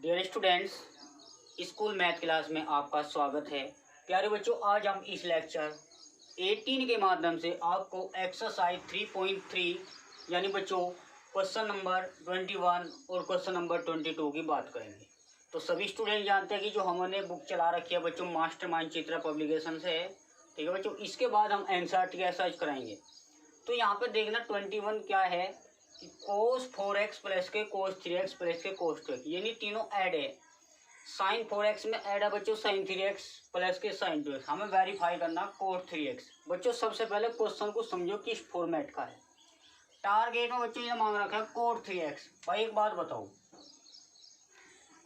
Dear students, school math class में आपका स्वागत है। प्यारे बच्चों, आज हम इस लेक्चर 18 के माध्यम से आपको एक्सरसाइज 3.3 यानी बच्चों क्वेश्चन नंबर 21 और क्वेश्चन नंबर 22 की बात करेंगे। तो सभी स्टूडेंट जानते हैं कि जो हमने बुक चला रखी है बच्चों मास्टरमाइंड चित्रा पब्लिकेशन से है, ठीक है बच्चों। इसके बाद हम एनसीईआरटी की एक्सरसाइज कराएंगे। तो यहाँ पे देखना 21 क्या है कि cos 4x प्लस के cos 3x प्लस के cos 2x, यानी तीनों ऐड है। sin 4x में ऐड है बच्चों sin 3x प्लस के sin 2x। हमें वेरीफाई करना cos 3x। बच्चों सबसे पहले क्वेश्चन को समझो किस फॉर्मेट का है। टारगेट में बच्चों ये मांग रखा है cos 3x। भाई एक बात बताओ,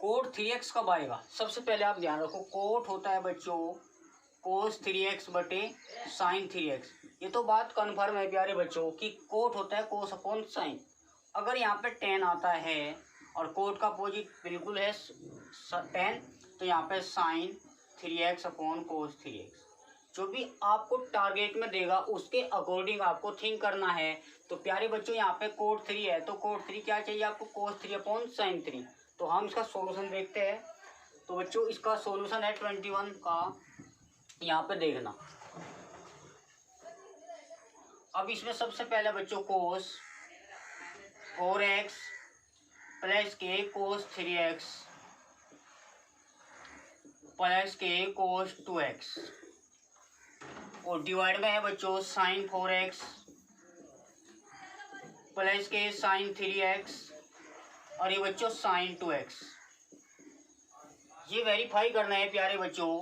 cos 3x कब आएगा? सबसे पहले आप ध्यान रखो, cos होता है बच्चों cos 3x बटे sin 3x। ये तो बात कन्फर्म है प्यारे बच्चों कि कोट होता है cos अपॉन sin। अगर यहाँ पे tan आता है और कोट का अपोजिट बिल्कुल है tan, तो यहाँ पे sin 3x upon cos 3x। जो भी आपको टारगेट में देगा उसके अकॉर्डिंग आपको थिंक करना है। तो प्यारे बच्चों यहाँ पे cos 3 है, तो cos 3 क्या चाहिए आपको? cos 3 upon sin 3। तो हम इसका सोल्यूशन देखते हैं। तो बच्चों इसका सोल्यूशन है 21 का, यहाँ पे देखना। अब इसमें सबसे पहले बच्चों cos 4x प्लस के cos 3x प्लस के cos 2x और डिवाइड में है बच्चों sin 4x प्लस के sin 3x और ये बच्चों sin 2x। ये वेरीफाई करना है प्यारे बच्चों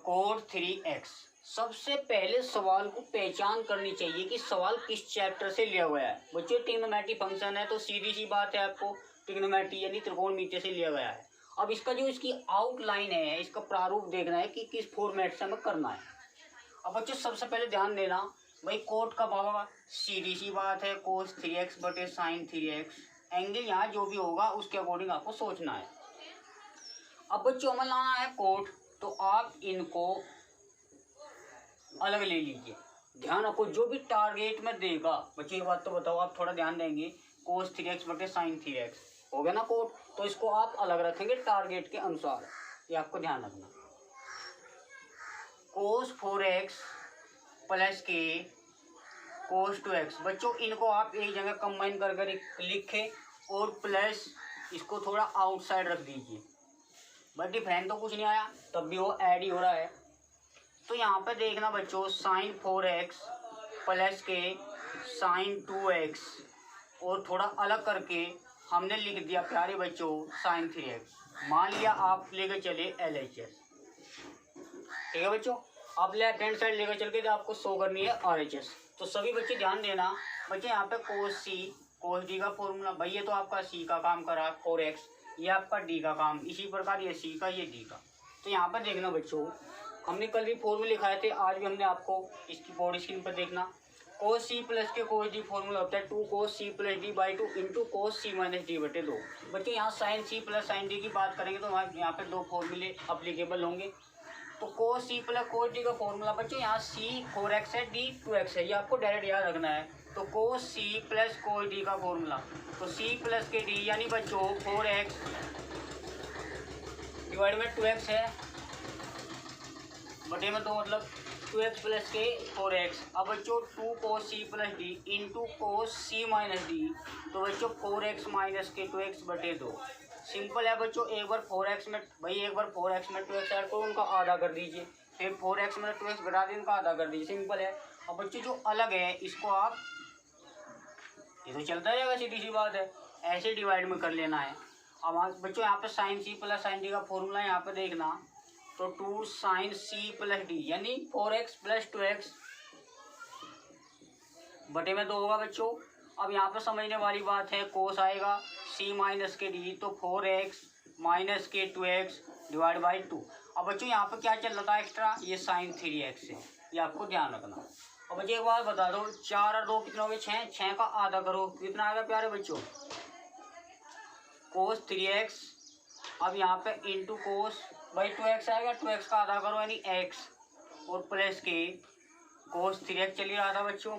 cos 3x। सबसे पहले सवाल को पहचान करनी चाहिए कि सवाल किस चैप्टर से लिया गया है। बच्चों ट्रिग्नोमेट्री फंक्शन है, तो सीधी सी बात है आपको ट्रिग्नोमेट्री यानी त्रिकोणमिति से लिया गया है। अब इसका जो इसकी आउटलाइन है, इसका प्रारूप देखना है कि किस फॉर्मेट से हमें करना है। अब बच्चों सबसे पहले ध्यान देना, भाई कोट कब होगा? सीधी सी बात है cos 3x बटे sin 3x। एंगल यहाँ जो भी होगा उसके अकॉर्डिंग आपको सोचना है। अब बच्चों हमें लाना है कोट, तो आप इनको अलग ले लीजिए। ध्यान रखो जो भी टारगेट में देगा, बच्चों ये बात तो बताओ, आप थोड़ा ध्यान देंगे। cos 3x बटे sin 3x हो गया ना कोट, तो इसको आप अलग रखेंगे टारगेट के अनुसार। ये आपको ध्यान रखना। cos 4x प्लस के cos 2x, बच्चों इनको आप एक जगह कंबाइन कर कर लिखें और प्लस इसको थोड़ा आउटसाइड रख दीजिए। बट डिफरेंस तो कुछ नहीं आया, तब भी वो ऐड ही हो रहा है। तो यहाँ पे देखना बच्चों sin 4x प्लस के sin 2x और थोड़ा अलग करके हमने लिख दिया प्यारे बच्चों sin 3x। मान लिया आप लेकर चले LHS, ठीक है बच्चों। आप लेफ्ट हैंड साइड लेकर चल के आपको शो करनी है RHS। तो सभी बच्चे ध्यान देना। बच्चे यहाँ पे cos C cos D का फॉर्मूला, भाई ये तो आपका C का काम करा 4x, ये आपका D का काम, इसी प्रकार ये C का, ये D का। तो यहाँ पर देखना बच्चों, हमने कल भी फॉर्मूले लिखाए थे, आज भी हमने आपको इसकी बोर्ड स्क्रीन पर देखना। cos C प्लस के cos D फॉर्मूला होता है 2 cos C plus D by 2 into cos C minus D बटे 2। बच्चों यहाँ sin C plus sin D की बात करेंगे तो हमारे यहाँ पे दो फॉर्मूले अप्लीकेबल होंगे। तो cos C plus cos D का फॉर्मूला बच्चों यहाँ C 4x है, D 2x है, ये आपको डायरेक्ट याद रखना है। तो cos C plus cos D का फॉर्मूला, तो C प्लस के D यानी बच्चों 4x डिवाइड में 2x है बटे में 2, मतलब 2x प्लस के 4x। अब बच्चों 2 cos C plus D into cos C minus D, तो बच्चों 4x माइनस के 2x बटे 2। सिंपल है बच्चों, एक बार 4x में, भाई एक बार 4x में 2x ऐड करो, उनका आधा कर दीजिए, फिर 4x में 2x घटा दीजिए, उनका आधा कर दीजिए, सिंपल है। अब बच्चों जो अलग है इसको आप, ये तो चलता रहेगा, सीधी सी बात है, ऐसे डिवाइड में कर लेना है। अब बच्चों यहाँ पे sin C plus sin D का फॉर्मूला यहाँ पे देखना, तो 2 sin C प्लस D यानी 4x प्लस 2x बटे में 2 होगा बच्चों। अब यहाँ पे समझने वाली बात है, कोस आएगा C माइनस के D, तो 4x माइनस के 2x डिवाइड बाई 2। अब बच्चों यहाँ पे क्या चल रहा था एक्स्ट्रा? ये sin 3x है, ये आपको ध्यान रखना। अब बच्चों एक बात बता दो, 4 और 2 कितना हो गया? 6, 6 का आधा करो, कितना आएगा प्यारे बच्चों? cos 3x, अब यहाँ पे इंटू कोस भाई 2x आएगा, 2x का आधा करो यानी x, और प्लस के cos 3x चल ही रहा था बच्चों।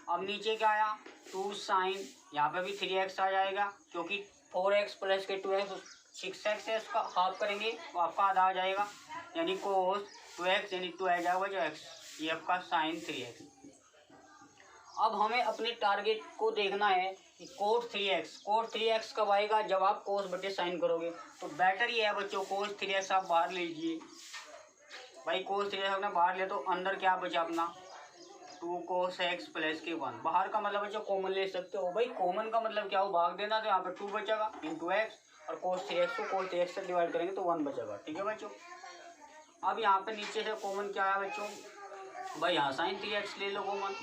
अब नीचे क्या आया? 2 sin, यहाँ पे भी 3x आ जाएगा क्योंकि 4x प्लस के 2x 6x है उसका हाफ करेंगे तो आपका आधा आ जाएगा, यानी कोस 2x यानी 2 आ जाएगा जो x, ये आपका साइन 3x। अब हमें अपने टारगेट को देखना है कि कोस 3x कब आएगा, जब आप कोस बटे साइन करोगे। तो बेटर ये है बच्चों, कोस 3x आप बाहर लीजिए। भाई कोस 3x अपना बाहर ले तो अंदर क्या बचा अपना 2 cos x प्लस के 1। बाहर का मतलब बच्चों कॉमन ले सकते हो। भाई कॉमन का मतलब क्या हो, भाग देना, तो यहाँ पे 2 बचेगा इंटू एक्स, और cos 3x को cos 3x से डिवाइड करेंगे तो 1 बचेगा। ठीक है बच्चों। अब यहाँ पे नीचे से कॉमन क्या है बच्चों, भाई यहाँ साइन 3x ले लो कॉमन,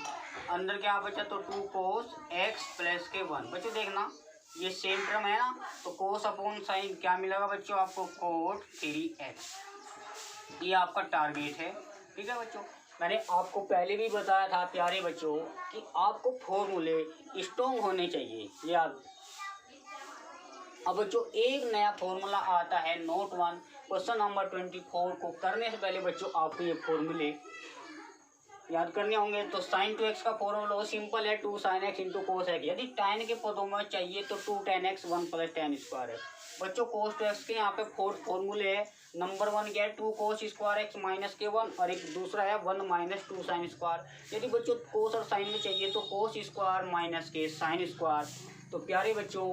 अंदर क्या बचा तो 2 cos x प्लस के 1। बच्चों देखना ये सेम टर्म है ना, तो कोस अपॉन साइन क्या मिलेगा बच्चों आपको, cos 3x। ये आपका टारगेट है। ठीक है बच्चों, मैंने आपको पहले भी बताया था प्यारे बच्चों कि आपको फॉर्मूले स्ट्रॉन्ग होने चाहिए, याद। अब बच्चों एक नया फॉर्मूला आता है नोट 1 क्वेश्चन नंबर 24 को करने से पहले बच्चों आपको ये फॉर्मूले याद करने होंगे। तो साइन 2x का फॉर्मूला सिंपल है, 2 sin x into cos x. यदि tan के पदों में चाहिए तो 2 tan x 1 plus tan square है। बच्चों कोस 2x के यहाँ पे 4 फॉर्मूले है। नंबर 1 क्या है 2 cos स्क्वायर x माइनस के 1, और एक दूसरा है 1 माइनस 2 साइन स्क्वायर। यदि बच्चों कोस और साइन में चाहिए तो कोस स्क्वायर माइनस के साइन स्क्वायर। तो प्यारे बच्चों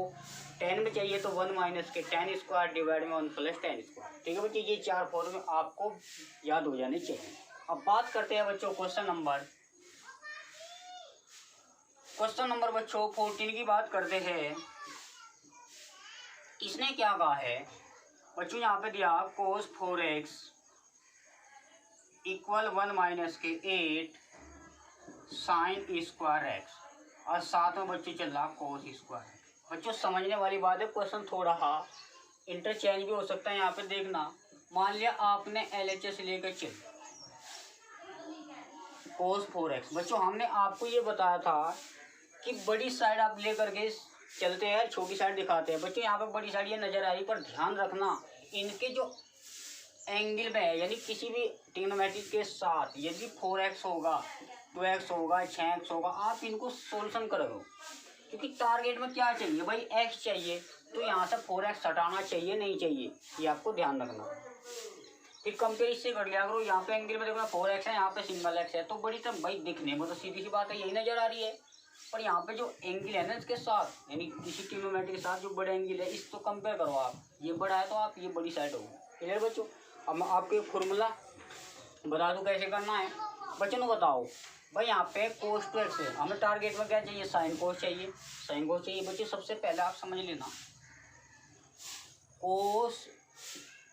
tan में चाहिए तो 1 माइनस के tan स्क्वायर डिवाइड में 1 प्लस tan स्क्वायर। ठीक है बच्चों, ये 4 फॉर्मूले आपको याद हो जाने चाहिए। अब बात करते हैं बच्चों क्वेश्चन नंबर बच्चों 14 की बात करते हैं। इसने क्या कहा है बच्चों, यहाँ पे दिया cos 4x इक्वल 1 माइनस के 8 साइन स्क्वायर x, और साथ में बच्चों चल रहा cos स्क्वायर। बच्चों समझने वाली बात है, क्वेश्चन थोड़ा इंटरचेंज भी हो सकता है। यहाँ पे देखना, मान लिया आपने LHS लेकर चल cos 4x। बच्चों हमने आपको ये बताया था कि बड़ी साइड आप लेकर के चलते हैं, छोटी साइड दिखाते हैं। बच्चों यहाँ पे बड़ी साइड ये नजर आ रही, पर ध्यान रखना इनके जो एंगल में है, यानी किसी भी ट्रिग्नोमेट्री के साथ यदि 4x होगा 2x होगा 6x होगा, आप इनको सोल्यूशन करोगे। क्योंकि टारगेट में क्या चाहिए भाई, x चाहिए, तो यहाँ से 4x हटाना चाहिए नहीं चाहिए, ये आपको ध्यान रखना। फिर कंपेयर इससे कर लिया करो, यहाँ पे एंगल में देखो 4x है, यहाँ पे सिंगल x है, तो बड़ी तो भाई दिखने में तो सीधी सी बात है यही नजर आ रही है। पर यहाँ पे जो एंगल है ना इसके साथ, यानी किसी ट्रिग्नोमेट्री के साथ जो बड़ा एंगल है, इसको कंपेयर करो आप, ये बड़ा है तो आप ये बड़ी साइड होगी। क्लियर बच्चों। अब मैं आपको एक फॉर्मूला बता दूँ कैसे करना है। बच्चों ने बताओ भाई यहाँ पे cos 2x है, हमें टारगेट में क्या चाहिए, साइन कोस चाहिए। साइन कोस चाहिए बच्चों, सबसे पहले आप समझ लेना cos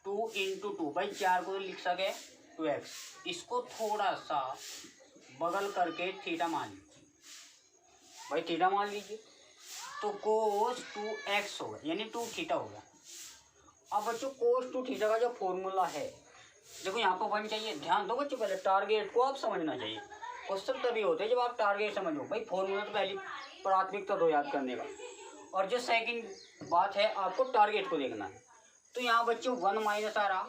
2 इंटू 2, भाई 4 को लिख सके 2x, इसको थोड़ा सा बगल करके थीटा मान लीजिए। भाई थीटा मान लीजिए तो cos 2x होगा, यानी 2 थीटा होगा। अब बच्चों cos 2 थीटा का जो फॉर्मूला है, देखो यहाँ पर 1 चाहिए। ध्यान दो बच्चों, पहले टारगेट को आप समझना चाहिए। क्वेश्चन तभी होते हैं जब आप टारगेट समझो। भाई फॉर्मूला तो पहली प्राथमिकता दो याद करने का, और जो सेकंड बात है आपको टारगेट को देखना है। तो यहाँ बच्चों 1 माइनस आ रहा,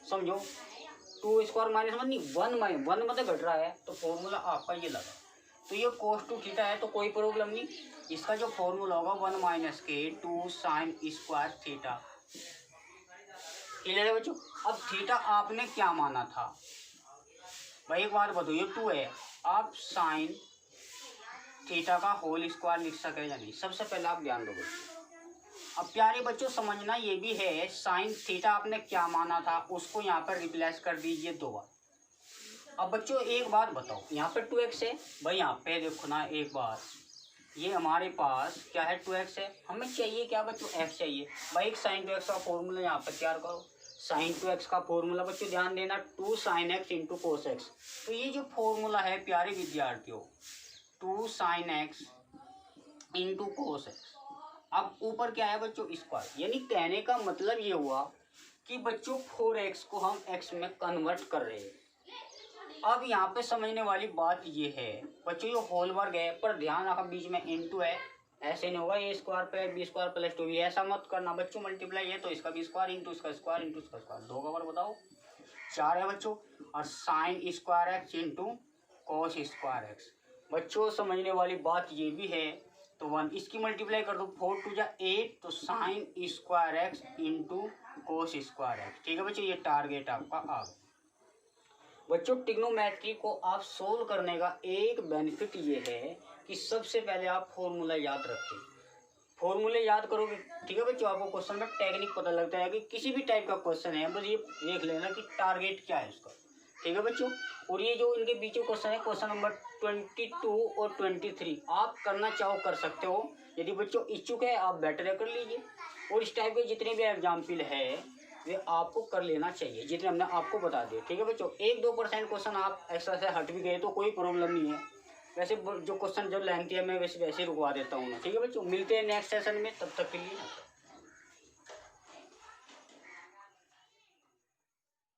समझो 2 स्क्वायर माइनस 1 नहीं, 1 मतलब घट रहा है, तो फॉर्मूला आपका ये लगा। तो ये cos 2 थीटा है तो कोई प्रॉब्लम नहीं, इसका जो फॉर्मूला होगा 1 माइनस के 2 साइन स्क्वायर थीटा। क्लियर है बच्चों। अब थीटा आपने क्या माना था भाई, एक बात बताओ, ये 2 है, आप साइन थीटा का होल स्क्वायर लिख सके या नहीं, सबसे पहले आप ध्यान दोगे। अब प्यारे बच्चों समझना ये भी है, साइन थीटा आपने क्या माना था उसको यहाँ पर रिप्लेस कर दीजिए 2 बार। अब बच्चों एक बात बताओ, यहाँ पे 2x है, भाई यहाँ पे देखो ना एक बार, ये हमारे पास क्या है 2x है, हमें चाहिए क्या बच्चों x चाहिए। भाई एक साइन 2x का फॉर्मूला यहाँ पर तैयार करो। साइन 2x का फॉर्मूला बच्चों ध्यान देना 2 sin x into cos x. तो ये जो फॉर्मूला है प्यारे विद्यार्थियों 2 sin x into cos x. अब ऊपर क्या है बच्चों स्क्वायर, यानी कहने का मतलब ये हुआ कि बच्चों 4x को हम x में कन्वर्ट कर रहे हैं। अब यहाँ पे समझने वाली बात ये है बच्चों, ये होल वर्ग है, पर ध्यान रखा बीच में इंटू है, ऐसे नहीं होगा ए स्क्वायर पे बी स्क्वायर प्लस 2 भी, ऐसा मत करना बच्चों। मल्टीप्लाई है तो इसका बी स्क्वायर इंटू इसका स्क्वायर इंटू इसका स्क्वायर, 2 का वर्ग बताओ 4 है बच्चों, और sine square x into cos square x. बच्चों समझने वाली बात ये भी है तो 1, इसकी मल्टीप्लाई कर दो 4 टू जा 8, तो sine square x into cos square x. ठीक है बच्चों, ये टारगेट आपका आ गया। बच्चों ट्रिग्नोमेट्री को आप सोल्व करने का एक बेनिफिट ये है कि सबसे पहले आप फॉर्मूला याद रखें। फॉर्मूले याद करोगे, ठीक है बच्चों, आपको क्वेश्चन में टेक्निक पता लगता है कि किसी भी टाइप का क्वेश्चन है, बस ये देख लेना कि टारगेट क्या है उसका। ठीक है बच्चों, और ये जो इनके बीच में क्वेश्चन है, क्वेश्चन नंबर 22 और 23, आप करना चाहो कर सकते हो। यदि बच्चों इच्छुक है आप बेटर कर लीजिए, और इस टाइप के जितने भी एग्जाम्पल है वे आपको कर लेना चाहिए, जितने हमने आपको बता दिए। ठीक है बच्चों, 1-2% क्वेश्चन आप एक्स्ट्रा से हट भी गए तो कोई प्रॉब्लम नहीं है। वैसे जो क्वेश्चन जो लेंथी है मैं वैसे रुकवा देता हूँ ना। ठीक है बच्चों, मिलते हैं नेक्स्ट सेशन में, तब तक के लिए।